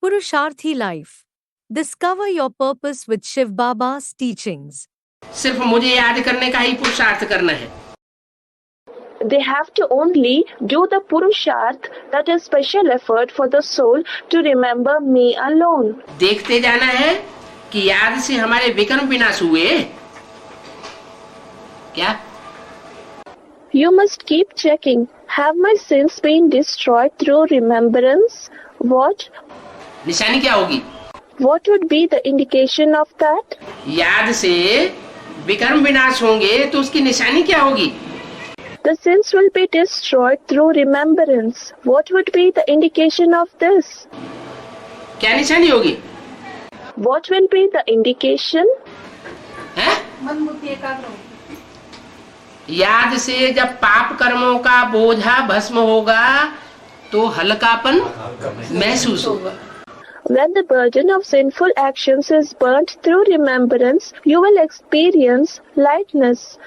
Purusharthi Life. Discover your purpose with Shiv Baba's teachings. सिर्फ मुझे याद करने का ही पुरुषार्थ करना है। They have to only do the Purusharth, that is special effort for the soul to remember me alone. देखते जाना है कि याद से हमारे विकर्म विनाश हुए क्या? You must keep checking. Have my sins been destroyed through remembrance? What? निशानी क्या होगी? What would be the indication of that? याद से विकर्म विनाश होंगे तो उसकी निशानी क्या होगी? The sins will be destroyed through remembrance. What would be the indication of this? क्या निशानी होगी? What will be the indication? है? याद से जब पाप कर्मों का बोझा भस्म होगा तो हल्कापन महसूस होगा। When the burden of sinful actions is burnt through remembrance, you will experience lightness.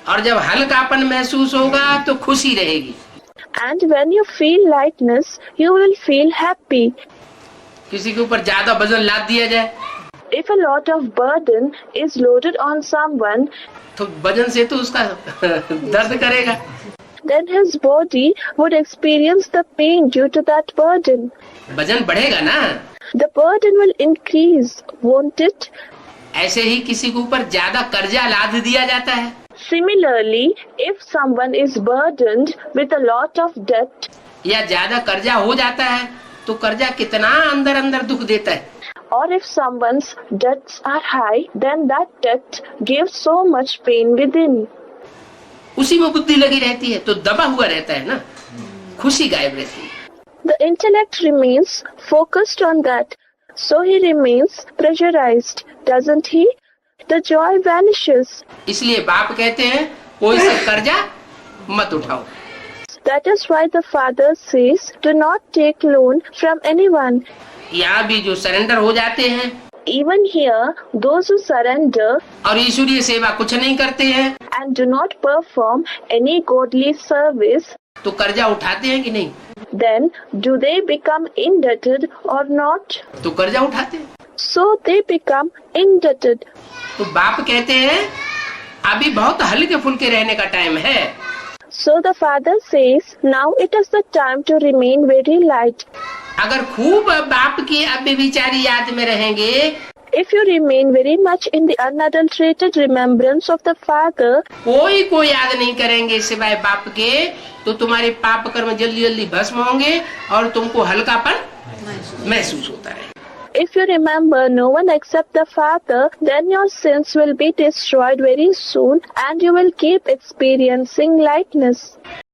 और जब हल्कापन महसूस होगा तो खुशी रहेगी। And when you feel lightness, you will feel happy. किसी के ऊपर ज्यादा वजन लाद दिया जाए If a lot of burden is loaded on someone, तो वजन से तो उसका दर्द करेगा। then his body would experience the pain due to that burden. वजन बढ़ेगा ना। The burden will increase, won't it? ऐसे ही किसी के ऊपर ज्यादा कर्जा लाद दिया जाता है Similarly, if someone is burdened with a lot of debt, या ज्यादा कर्जा हो जाता है तो कर्जा कितना अंदर अंदर दुख देता है। or if someone's debts are high, then that debt gives so much pain within. उसी में बुद्धि लगी रहती है तो दबा हुआ रहता है ना, खुशी गायब रहती है। The intellect remains focused on that, so he remains pressurized, doesn't he? The joy vanishes. इसलिए बाप कहते हैं कोई से कर्जा मत उठाओ। That is why the father says, do not take loan from anyone. यहाँ भी जो सरेंडर हो जाते हैं Even here, those who surrender और ईश्वरीय सेवा कुछ नहीं करते हैं and do not perform any godly service, तो कर्जा उठाते हैं कि नहीं? then do they become indebted or not? तो कर्जा उठाते हैं। So they become indebted. तो बाप कहते हैं अभी बहुत हल्के फुल्के रहने का टाइम है। So the father says, now it is the time to remain very light. अगर खूब बाप की अव्यभिचारी याद में रहेंगे, If you remain very much in the unadulterated remembrance of the father, कोई को याद नहीं करेंगे सिवाय बाप के, तो तुम्हारे पाप कर्म जल्दी जल्दी भस्म होंगे और तुमको हल्कापन महसूस होता है। if you remember no one except the father, then your sins will be destroyed very soon and you will keep experiencing lightness.